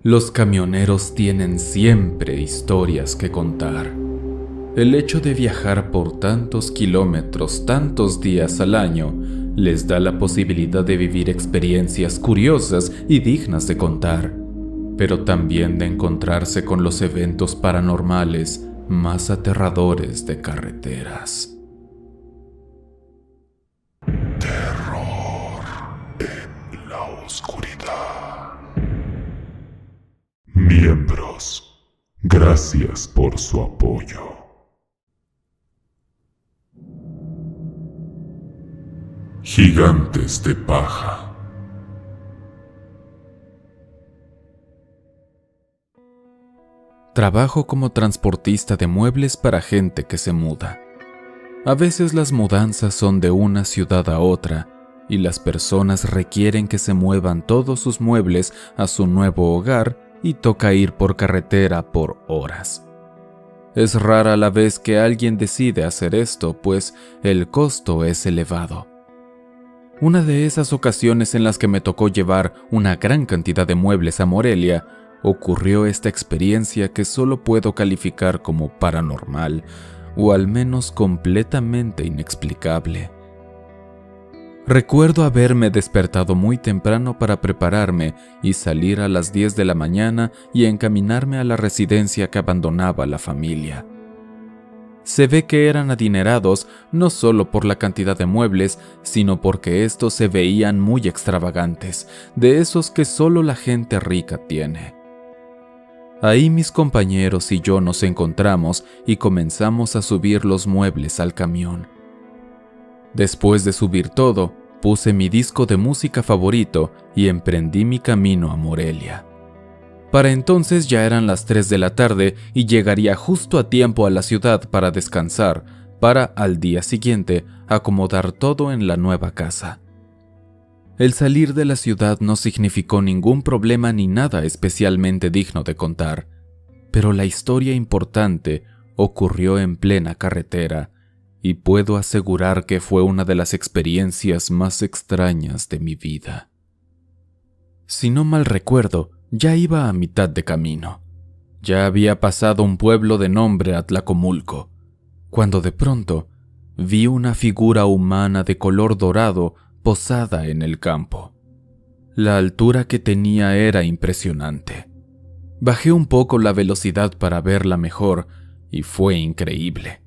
Los camioneros tienen siempre historias que contar. El hecho de viajar por tantos kilómetros, tantos días al año, les da la posibilidad de vivir experiencias curiosas y dignas de contar, pero también de encontrarse con los eventos paranormales más aterradores de carreteras. Terror en la oscuridad. Miembros, gracias por su apoyo. Gigantes de paja. Trabajo como transportista de muebles para gente que se muda. A veces las mudanzas son de una ciudad a otra y las personas requieren que se muevan todos sus muebles a su nuevo hogar y toca ir por carretera por horas. Es rara la vez que alguien decide hacer esto, pues el costo es elevado. Una de esas ocasiones en las que me tocó llevar una gran cantidad de muebles a Morelia, ocurrió esta experiencia que solo puedo calificar como paranormal, o al menos completamente inexplicable. Recuerdo haberme despertado muy temprano para prepararme y salir a las 10 de la mañana y encaminarme a la residencia que abandonaba la familia. Se ve que eran adinerados no solo por la cantidad de muebles, sino porque estos se veían muy extravagantes, de esos que solo la gente rica tiene. Ahí mis compañeros y yo nos encontramos y comenzamos a subir los muebles al camión. Después de subir todo, puse mi disco de música favorito y emprendí mi camino a Morelia. Para entonces ya eran las 3 de la tarde y llegaría justo a tiempo a la ciudad para descansar, para al día siguiente acomodar todo en la nueva casa. El salir de la ciudad no significó ningún problema ni nada especialmente digno de contar, pero la historia importante ocurrió en plena carretera y puedo asegurar que fue una de las experiencias más extrañas de mi vida. Si no mal recuerdo, ya iba a mitad de camino. Ya había pasado un pueblo de nombre Atlacomulco, cuando de pronto vi una figura humana de color dorado posada en el campo. La altura que tenía era impresionante. Bajé un poco la velocidad para verla mejor y fue increíble.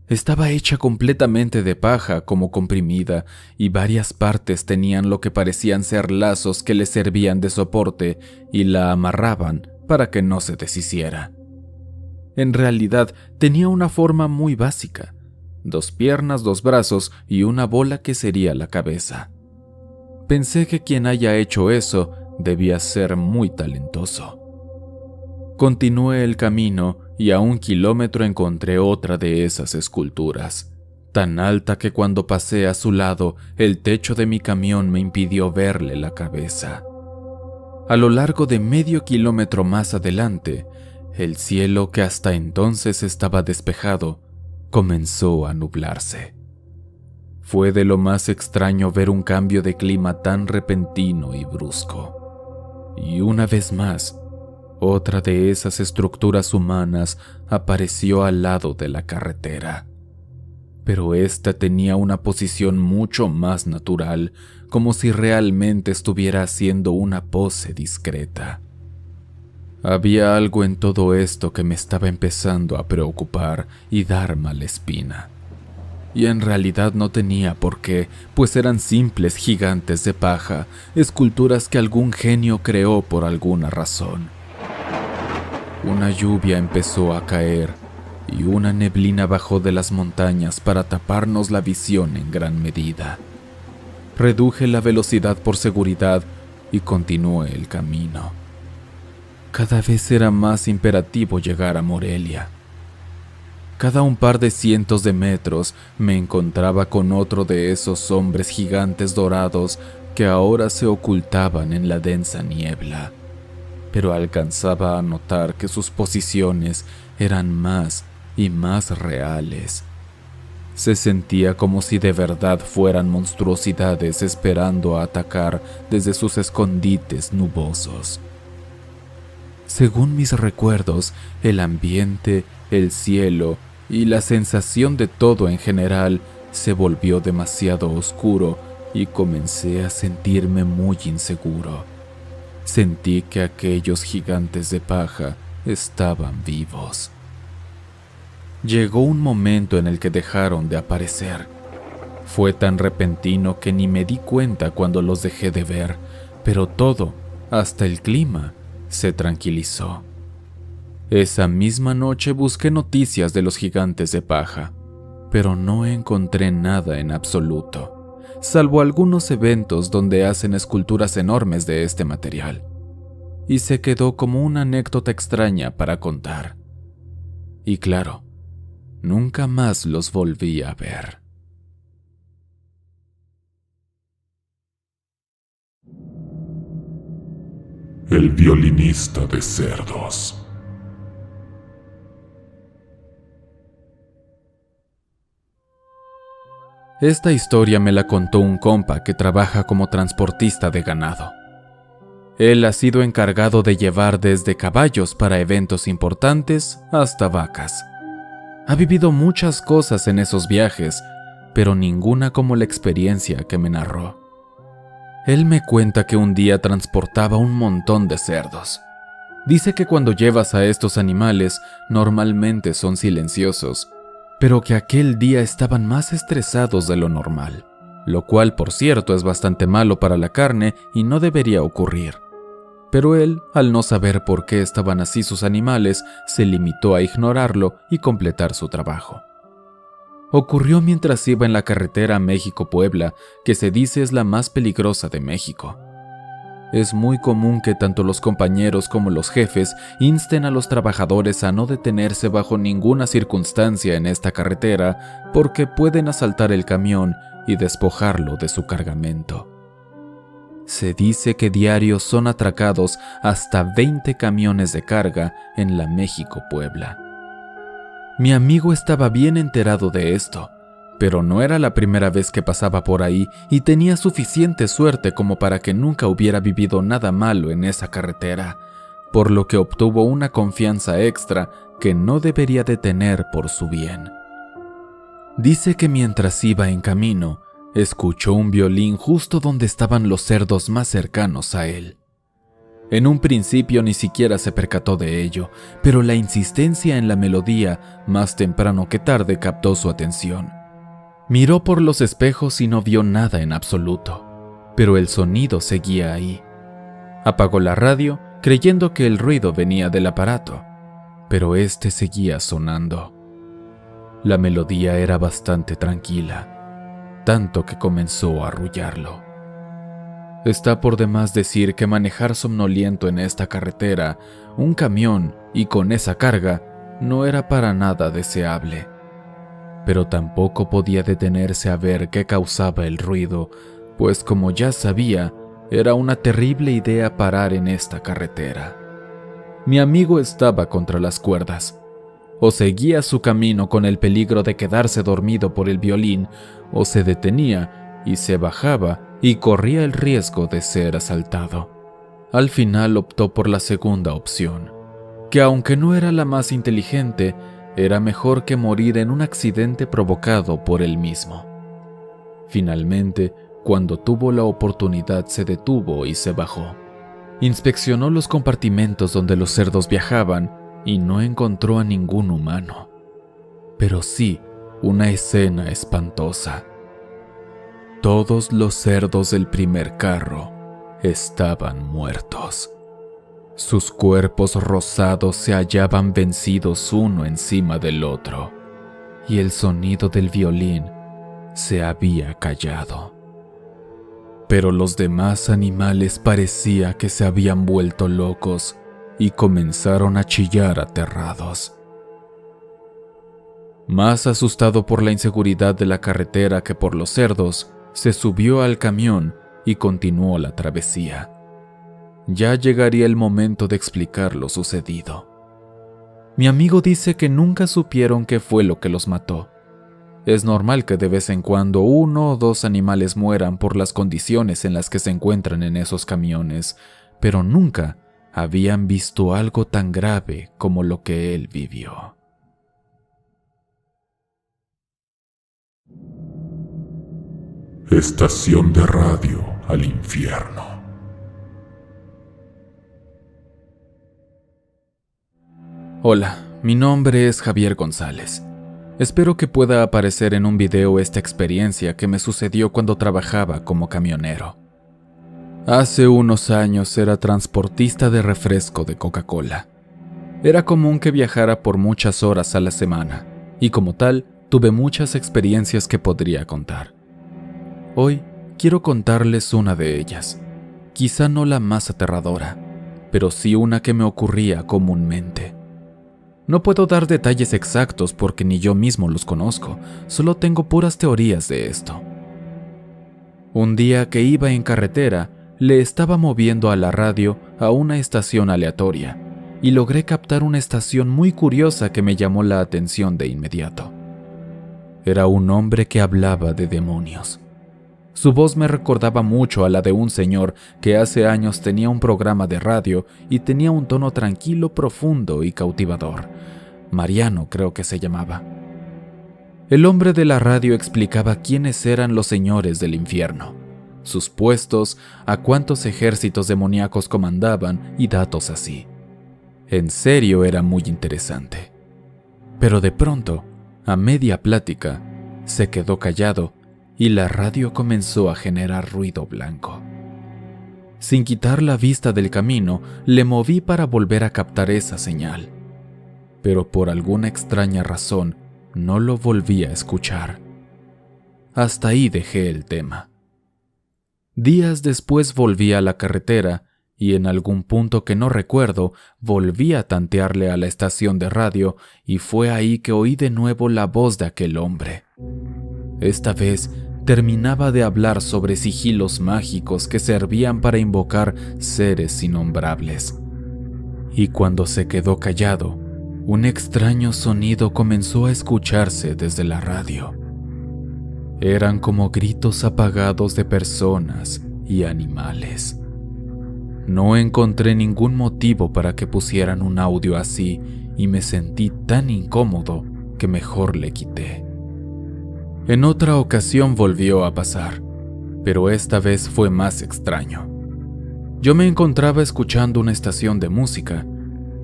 Estaba hecha completamente de paja como comprimida y varias partes tenían lo que parecían ser lazos que le servían de soporte y la amarraban para que no se deshiciera. En realidad tenía una forma muy básica: 2 piernas, 2 brazos y una bola que sería la cabeza. Pensé que quien haya hecho eso debía ser muy talentoso. Continué el camino y a 1 kilómetro encontré otra de esas esculturas, tan alta que cuando pasé a su lado el techo de mi camión me impidió verle la cabeza. A lo largo de medio kilómetro más adelante, el cielo, que hasta entonces estaba despejado, comenzó a nublarse. Fue de lo más extraño ver un cambio de clima tan repentino y brusco. Y una vez más, otra de esas estructuras humanas apareció al lado de la carretera. Pero esta tenía una posición mucho más natural, como si realmente estuviera haciendo una pose discreta. Había algo en todo esto que me estaba empezando a preocupar y dar mala espina. Y en realidad no tenía por qué, pues eran simples gigantes de paja, esculturas que algún genio creó por alguna razón. Una lluvia empezó a caer y una neblina bajó de las montañas para taparnos la visión en gran medida. Reduje la velocidad por seguridad y continué el camino. Cada vez era más imperativo llegar a Morelia. Cada un par de cientos de metros me encontraba con otro de esos hombres gigantes dorados que ahora se ocultaban en la densa niebla, pero alcanzaba a notar que sus posiciones eran más y más reales. Se sentía como si de verdad fueran monstruosidades esperando a atacar desde sus escondites nubosos. Según mis recuerdos, el ambiente, el cielo y la sensación de todo en general se volvió demasiado oscuro y comencé a sentirme muy inseguro. Sentí que aquellos gigantes de paja estaban vivos. Llegó un momento en el que dejaron de aparecer. Fue tan repentino que ni me di cuenta cuando los dejé de ver, pero todo, hasta el clima, se tranquilizó. Esa misma noche busqué noticias de los gigantes de paja, pero no encontré nada en absoluto, salvo algunos eventos donde hacen esculturas enormes de este material, y se quedó como una anécdota extraña para contar. Y claro, nunca más los volví a ver. El violinista de cerdos. Esta historia me la contó un compa que trabaja como transportista de ganado. Él ha sido encargado de llevar desde caballos para eventos importantes hasta vacas. Ha vivido muchas cosas en esos viajes, pero ninguna como la experiencia que me narró. Él me cuenta que un día transportaba un montón de cerdos. Dice que cuando llevas a estos animales, normalmente son silenciosos, pero que aquel día estaban más estresados de lo normal, lo cual, por cierto, es bastante malo para la carne y no debería ocurrir. Pero él, al no saber por qué estaban así sus animales, se limitó a ignorarlo y completar su trabajo. Ocurrió mientras iba en la carretera México-Puebla, que se dice es la más peligrosa de México. Es muy común que tanto los compañeros como los jefes insten a los trabajadores a no detenerse bajo ninguna circunstancia en esta carretera porque pueden asaltar el camión y despojarlo de su cargamento. Se dice que diario son atracados hasta 20 camiones de carga en la México-Puebla. Mi amigo estaba bien enterado de esto, pero no era la primera vez que pasaba por ahí y tenía suficiente suerte como para que nunca hubiera vivido nada malo en esa carretera, por lo que obtuvo una confianza extra que no debería de tener por su bien. Dice que mientras iba en camino, escuchó un violín justo donde estaban los cerdos más cercanos a él. En un principio ni siquiera se percató de ello, pero la insistencia en la melodía, más temprano que tarde, captó su atención. Miró por los espejos y no vio nada en absoluto, pero el sonido seguía ahí. Apagó la radio, creyendo que el ruido venía del aparato, pero este seguía sonando. La melodía era bastante tranquila, tanto que comenzó a arrullarlo. Está por demás decir que manejar somnoliento en esta carretera, un camión y con esa carga, no era para nada deseable. Pero tampoco podía detenerse a ver qué causaba el ruido, pues como ya sabía, era una terrible idea parar en esta carretera. Mi amigo estaba contra las cuerdas. O seguía su camino con el peligro de quedarse dormido por el violín, o se detenía y se bajaba y corría el riesgo de ser asaltado. Al final optó por la segunda opción, que aunque no era la más inteligente, era mejor que morir en un accidente provocado por él mismo. Finalmente, cuando tuvo la oportunidad, se detuvo y se bajó. Inspeccionó los compartimentos donde los cerdos viajaban y no encontró a ningún humano, pero sí una escena espantosa. Todos los cerdos del primer carro estaban muertos. Sus cuerpos rosados se hallaban vencidos uno encima del otro, y el sonido del violín se había callado. Pero los demás animales parecía que se habían vuelto locos y comenzaron a chillar aterrados. Más asustado por la inseguridad de la carretera que por los cerdos, se subió al camión y continuó la travesía. Ya llegaría el momento de explicar lo sucedido. Mi amigo dice que nunca supieron qué fue lo que los mató. Es normal que de vez en cuando 1 o 2 animales mueran por las condiciones en las que se encuentran en esos camiones, pero nunca habían visto algo tan grave como lo que él vivió. Estación de radio al infierno. Hola, mi nombre es Javier González. Espero que pueda aparecer en un video esta experiencia que me sucedió cuando trabajaba como camionero. Hace unos años era transportista de refresco de Coca-Cola. Era común que viajara por muchas horas a la semana, y como tal, tuve muchas experiencias que podría contar. Hoy quiero contarles una de ellas, quizá no la más aterradora, pero sí una que me ocurría comúnmente. No puedo dar detalles exactos porque ni yo mismo los conozco, solo tengo puras teorías de esto. Un día que iba en carretera, le estaba moviendo a la radio a una estación aleatoria y logré captar una estación muy curiosa que me llamó la atención de inmediato. Era un hombre que hablaba de demonios. Su voz me recordaba mucho a la de un señor que hace años tenía un programa de radio y tenía un tono tranquilo, profundo y cautivador. Mariano creo que se llamaba. El hombre de la radio explicaba quiénes eran los señores del infierno, sus puestos, a cuántos ejércitos demoníacos comandaban y datos así. En serio era muy interesante. Pero de pronto, a media plática, se quedó callado y la radio comenzó a generar ruido blanco. Sin quitar la vista del camino, le moví para volver a captar esa señal. Pero por alguna extraña razón, no lo volví a escuchar. Hasta ahí dejé el tema. Días después volví a la carretera y en algún punto que no recuerdo, volví a tantearle a la estación de radio y fue ahí que oí de nuevo la voz de aquel hombre. Esta vez terminaba de hablar sobre sigilos mágicos que servían para invocar seres innombrables. Y cuando se quedó callado, un extraño sonido comenzó a escucharse desde la radio. Eran como gritos apagados de personas y animales. No encontré ningún motivo para que pusieran un audio así y me sentí tan incómodo que mejor le quité. En otra ocasión volvió a pasar, pero esta vez fue más extraño. Yo me encontraba escuchando una estación de música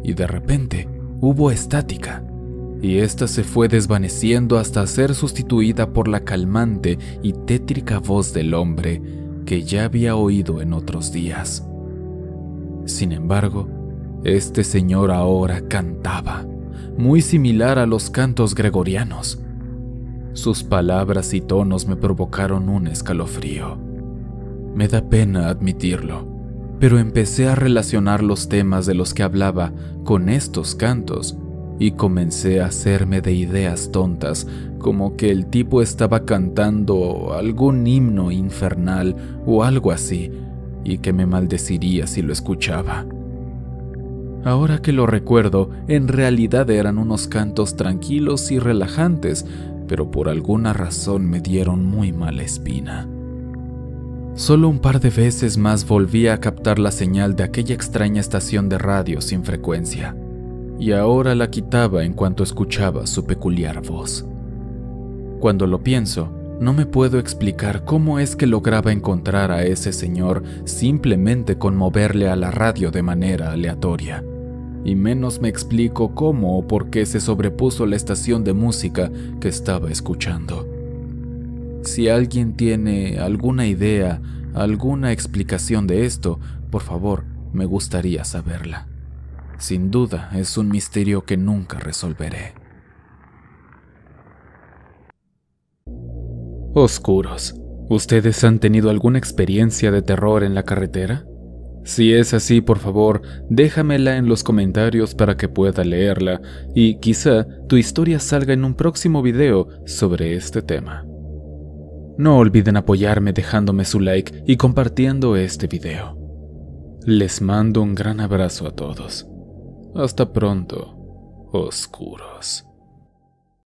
y de repente hubo estática y esta se fue desvaneciendo hasta ser sustituida por la calmante y tétrica voz del hombre que ya había oído en otros días. Sin embargo, este señor ahora cantaba, muy similar a los cantos gregorianos. Sus palabras y tonos me provocaron un escalofrío. Me da pena admitirlo, pero empecé a relacionar los temas de los que hablaba con estos cantos y comencé a hacerme de ideas tontas, como que el tipo estaba cantando algún himno infernal o algo así, y que me maldeciría si lo escuchaba. Ahora que lo recuerdo, en realidad eran unos cantos tranquilos y relajantes, pero por alguna razón me dieron muy mala espina. Solo un par de veces más volví a captar la señal de aquella extraña estación de radio sin frecuencia, y ahora la quitaba en cuanto escuchaba su peculiar voz. Cuando lo pienso, no me puedo explicar cómo es que lograba encontrar a ese señor simplemente con moverle a la radio de manera aleatoria. Y menos me explico cómo o por qué se sobrepuso la estación de música que estaba escuchando. Si alguien tiene alguna idea, alguna explicación de esto, por favor, me gustaría saberla. Sin duda, es un misterio que nunca resolveré. Oscuros, ¿ustedes han tenido alguna experiencia de terror en la carretera? Si es así, por favor, déjamela en los comentarios para que pueda leerla y quizá tu historia salga en un próximo video sobre este tema. No olviden apoyarme dejándome su like y compartiendo este video. Les mando un gran abrazo a todos. Hasta pronto, oscuros.